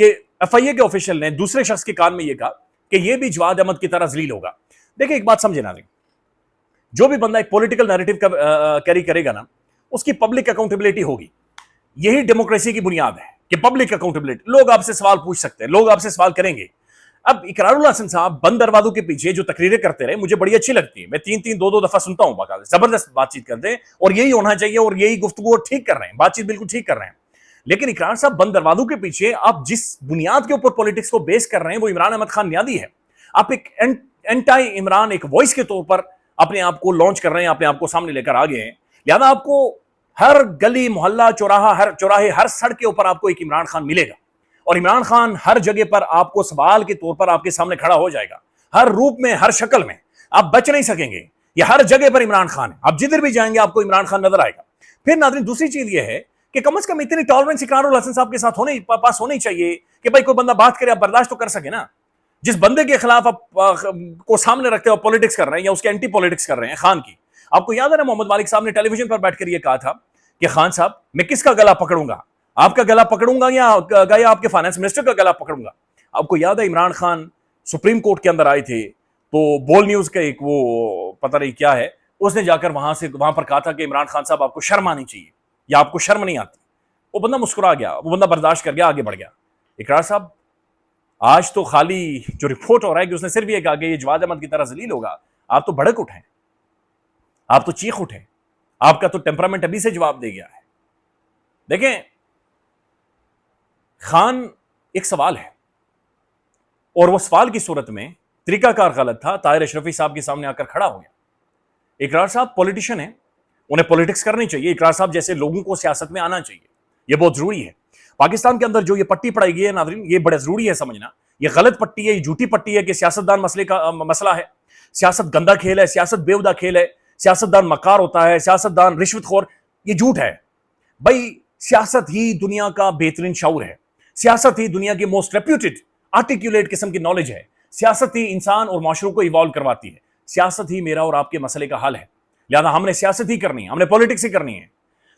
کہ FIA کے official نے دوسرے شخص کے کان میں یہ کہا کہ یہ بھی جواد احمد کی طرح ذلیل ہوگا. دیکھیں ایک بات سمجھے ناظرین، جو بھی بندہ ایک پولیٹیکل نیریٹو کا کیری کرے گا نا، اس کی پبلک اکاؤنٹیبلٹی ہوگی. یہی ڈیموکریسی کی بنیاد ہے کہ پبلک اکاؤنٹیبلٹی. لوگ آپ سے سوال پوچھ سکتے ہیں، لوگ آپ سے سوال کریں گے. اب اقرار اللہ حسن صاحب بند دروازوں کے پیچھے جو تقریریں کرتے رہے مجھے بڑی اچھی لگتی ہے. میں 3 دفعہ سنتا ہوں، باقاعدہ زبردست بات چیت کرتے ہیں، اور یہی ہونا چاہیے، اور یہی گفتگو ٹھیک کر رہے ہیں، بات چیت بالکل ٹھیک کر رہے ہیں. لیکن اقرار صاحب بند دروازوں کے پیچھے آپ جس بنیاد کے اوپر پولیٹکس کو بیس کر رہے ہیں وہ عمران احمد خان نیادی ہے. آپ ایک اینٹائی عمران ایک وائس کے طور پر اپنے آپ کو لانچ کر رہے ہیں، اپنے آپ کو سامنے لے کر آ گئے ہیں. لہذا آپ کو ہر گلی محلہ چوراہے ہر سڑک کے اوپر آپ کو ایک عمران خان ملے گا، اور عمران خان ہر جگہ پر آپ کو سوال کے طور پر آپ کے سامنے کھڑا ہو جائے گا، ہر روپ میں، ہر شکل میں. آپ بچ نہیں سکیں گے. یہ ہر جگہ پر عمران خان ہے، آپ جدھر بھی جائیں گے آپ کو عمران خان نظر آئے گا. پھر ناظرین دوسری چیز یہ ہے کہ کم از کم اتنی ٹالرنس اقرار الحسن صاحب کے ساتھ پاس ہونی چاہیے کہ بھائی کوئی بندہ بات کرے آپ برداشت تو کر سکے نا. جس بندے کے خلاف آپ کو سامنے رکھتے ہو پولیٹکس کر رہے ہیں یا اس کے اینٹی پولیٹکس کر رہے ہیں خان کی. آپ کو یاد ہے نا محمد مالک صاحب نے ٹیلی ویژن پر بیٹھ کر یہ کہا تھا کہ خان صاحب میں کس کا گلا پکڑوں گا، آپ کا گلا پکڑوں گا یا آپ کے فائنانس منسٹر کا گلا پکڑوں گا. آپ کو یاد ہے عمران خان سپریم کورٹ کے اندر آئے تھے تو بول نیوز کا ایک وہ پتہ نہیں کیا ہے، اس نے جا کر وہاں پر کہا تھا کہ عمران خان صاحب آپ کو شرم آنی چاہیے یا آپ کو شرم نہیں آتی. وہ بندہ مسکرا گیا، وہ بندہ برداشت کر گیا، آگے بڑھ گیا. اقرار صاحب آج تو خالی جو رپورٹ ہو رہا ہے کہ اس نے صرف یہ کہا کہ یہ جواد احمد کی طرح ذلیل ہوگا، آپ تو بھڑک اٹھیں، آپ تو چیخ اٹھیں، آپ کا تو ٹیمپرامنٹ ابھی سے جواب دے گیا ہے. دیکھیں خان ایک سوال ہے، اور وہ سوال کی صورت میں طریقہ کار غلط تھا. طاہر اشرفی صاحب کے سامنے آ کر کھڑا ہو گیا. اقرار صاحب پولیٹیشین ہیں، انہیں پولیٹکس کرنی چاہیے. اقرار صاحب جیسے لوگوں کو سیاست میں آنا چاہیے، یہ بہت ضروری ہے. پاکستان کے اندر جو یہ پٹی پڑائی گئی ہے ناظرین، یہ بڑا ضروری ہے سمجھنا. یہ غلط پٹی ہے، یہ جھوٹی پٹی ہے کہ سیاستدان مسئلہ ہے، سیاست گندا کھیل ہے، سیاست بےہودہ کھیل ہے، سیاستدان مکار ہوتا ہے، سیاستدان رشوت خور. یہ جھوٹ ہے بھائی. سیاست ہی دنیا کا بہترین شعور ہے، سیاست ہی دنیا کی موسٹ ریپیوٹڈ آرٹیکولیٹ قسم کی نالج ہے. سیاست ہی انسان اور معاشروں کو ایوالو کرواتی ہے. سیاست ہی میرا اور آپ کے مسئلے کا حل ہے. لہذا ہم نے سیاست ہی کرنی ہے، ہم نے پولیٹکس ہی کرنی ہے.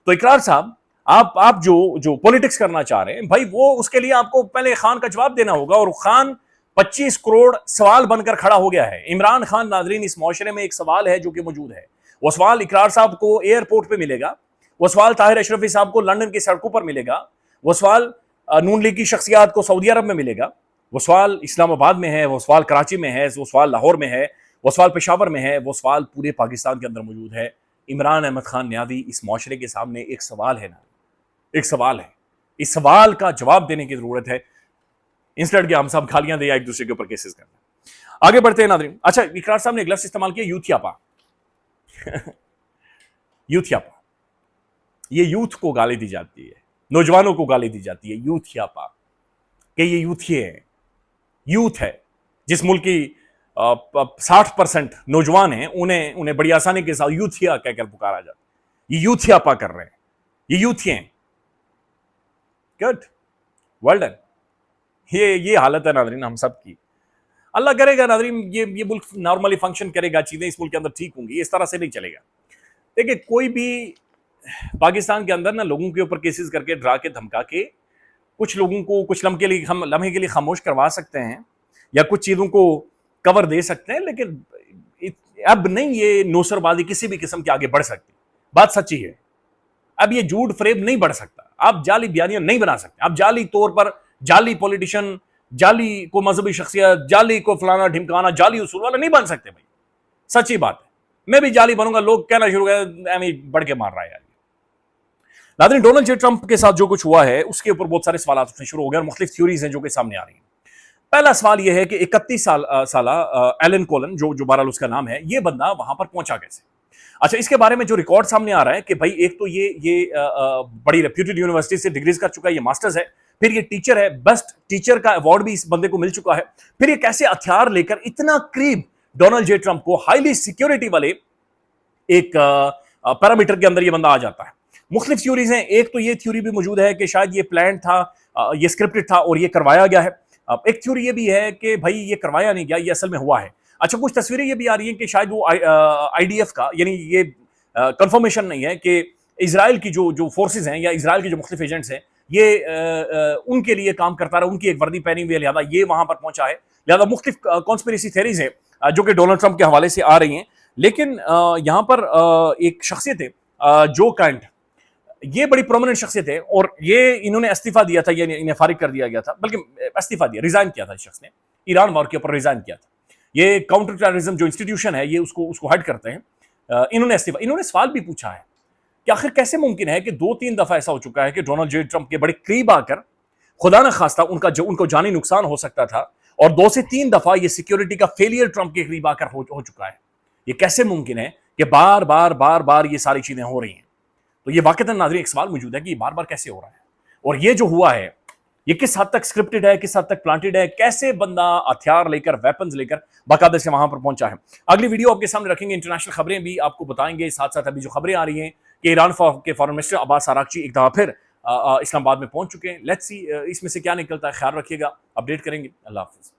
تو اقرار صاحب آپ جو پولیٹکس کرنا چاہ رہے ہیں بھائی، وہ اس کے لیے آپ کو پہلے خان کا جواب دینا ہوگا. اور خان 25 کروڑ سوال بن کر کھڑا ہو گیا ہے. عمران خان ناظرین اس معاشرے میں ایک سوال ہے جو کہ موجود ہے. وہ سوال اقرار صاحب کو ایئرپورٹ پہ ملے گا، وہ سوال طاہر اشرفی صاحب کو لندن کی سڑکوں پر ملے گا، وہ سوال نون لیگ کی شخصیات کو سعودی عرب میں ملے گا، وہ سوال اسلام آباد میں ہے، وہ سوال کراچی میں ہے، وہ سوال لاہور میں ہے، وہ سوال پشاور میں ہے، وہ سوال پورے پاکستان کے اندر موجود ہے. عمران احمد خان نیادی اس معاشرے کے سامنے ایک سوال ہے نا، ایک سوال ہے. اس سوال کا جواب دینے کی ضرورت ہے، انسٹنٹ کے ہم سب گالیاں دے یا ایک دوسرے کے اوپر کیسز کرنا. آگے بڑھتے ہیں ناظرین. اچھا اقرار صاحب نے ایک لفظ استعمال کیا، یوتھیاپا. یوتھیاپا، یہ یوتھ کو گالی دی جاتی ہے، نوجوانوں کو گالی دی جاتی ہے یوتھیاپا، کہ یہ یوتھیے ہیں. یوتھ ہے جس ملک کی 60% نوجوان ہیں، انہیں بڑی آسانی کے ساتھ یوتھیا کہہ کر پکارا جاتا ہے. یہ یوتھیاپا کر رہے ہیں، یہ یوتھیے ہیں. Good, well done. یہ حالت ہے ناظرین ہم سب کی. اللہ کرے گا ناظرین یہ ملک نارملی فنکشن کرے گا، چیزیں اس ملک کے اندر ٹھیک ہوں گی. اس طرح سے نہیں چلے گا. دیکھیں کوئی بھی پاکستان کے اندر نا لوگوں کے اوپر کیسز کر کے ڈرا کے دھمکا کے کچھ لوگوں کو کچھ لمحے کے لیے خاموش کروا سکتے ہیں یا کچھ چیزوں کو کور دے سکتے ہیں، لیکن اب نہیں یہ نوسر بازی کسی بھی قسم کے آگے بڑھ سکتی. بات سچی ہے. اب یہ جھوٹ فریب نہیں بڑھ سکتا. آپ جعلی بیانیاں نہیں بنا سکتے. آپ جعلی طور پر جعلی پولیٹیشن، جعلی کو مذہبی شخصیت، جعلی کو فلانا ڈھمکانا، جعلی اصول والا نہیں بن سکتے بھائی. سچی بات ہے. میں بھی جعلی بنوں گا، لوگ کہنا شروع کر بڑھ کے مار رہا ہے یار. ناظرین ڈونلڈ جے ٹرمپ کے ساتھ جو کچھ ہوا ہے اس کے اوپر بہت سارے سوالات اٹھنے شروع ہو گئے اور مختلف تھیوریز ہیں جو کہ سامنے آ رہی ہیں. پہلا سوال یہ ہے کہ 31 سالہ ایلن کولن جو بہرحال اس کا نام ہے، یہ بندہ وہاں پر پہنچا کیسے؟ اچھا اس کے بارے میں جو ریکارڈ سامنے آ رہا ہے کہ بھائی ایک تو یہ بڑی ریپیوٹڈ یونیورسٹی سے ڈگریز کر چکا ہے، یہ ماسٹرز ہے، پھر یہ ٹیچر ہے، بیسٹ ٹیچر کا ایوارڈ بھی اس بندے کو مل چکا ہے. پھر یہ کیسے ہتھیار لے کر اتنا قریب ڈونلڈ جے ٹرمپ کو ہائیلی سیکیورٹی والے ایک پیرامیٹر کے اندر یہ بندہ آ جاتا ہے؟ مختلف تھیوریز ہیں. ایک تو یہ تھیوری بھی موجود ہے کہ شاید یہ پلان تھا، یہ اسکرپٹڈ تھا اور یہ کروایا گیا ہے. ایک تھیوری یہ بھی ہے کہ بھائی یہ کروایا نہیں گیا، یہ اصل میں ہوا ہے. اچھا کچھ تصویریں یہ بھی آ رہی ہیں کہ شاید وہ آئی ڈی ایف کا، یعنی یہ کنفرمیشن نہیں ہے کہ اسرائیل کی جو فورسز ہیں یا اسرائیل کے جو مختلف ایجنٹس ہیں یہ ان کے لیے کام کرتا رہا, ان کی ایک وردی پہنی ہوئی ہے, لہذا یہ وہاں پر پہنچا ہے. لہذا مختلف کانسپیریسی تھیریز ہیں جو کہ ڈونلڈ ٹرمپ کے حوالے سے آ رہی ہیں. لیکن یہاں پر ایک شخصیت ہے جو کینٹ, یہ بڑی پرومیننٹ شخصیت ہے, اور یہ انہوں نے استعفیٰ دیا تھا, یعنی انہیں فارغ کر دیا گیا تھا, بلکہ استعفیٰ دیا, ریزائن کیا تھا اس شخص نے, ایران وار کے اوپر ریزائن کیا تھا. یہ کاؤنٹر ٹیررزم جو انسٹیٹیوشن ہے یہ اس کو ہیڈ کرتے ہیں. انہوں نے استعفیٰ, انہوں نے سوال بھی پوچھا ہے کہ آخر کیسے ممکن ہے کہ 2-3 دفعہ ایسا ہو چکا ہے کہ ڈونلڈ جے ٹرمپ کے بڑے قریب آ کر خدا نہ خواستہ ان کو جانی نقصان ہو سکتا تھا, اور 2 سے 3 دفعہ یہ سیکیورٹی کا فیلئر ٹرمپ کے قریب آ کر ہو چکا ہے. یہ کیسے ممکن ہے کہ بار بار یہ ساری چیزیں ہو رہی ہیں؟ تو یہ واقعتاً ناظرین ایک سوال موجود ہے کہ یہ بار بار کیسے ہو رہا ہے, اور یہ جو ہوا ہے یہ کس حد تک سکرپٹڈ ہے, کس حد تک پلانٹڈ ہے, کیسے بندہ ہتھیار لے کر, ویپنز لے کر باقاعدہ سے وہاں پر پہنچا ہے. اگلی ویڈیو آپ کے سامنے رکھیں گے, انٹرنیشنل خبریں بھی آپ کو بتائیں گے, ساتھ ساتھ ابھی جو خبریں آ رہی ہیں کہ ایران کے فارن منسٹر عباس آراغچی ایک دفعہ پھر اسلام آباد میں پہنچ چکے ہیں. لیٹس سی اس میں سے کیا نکلتا ہے. خیال رکھیے گا, اپڈیٹ کریں گے. اللہ حافظ.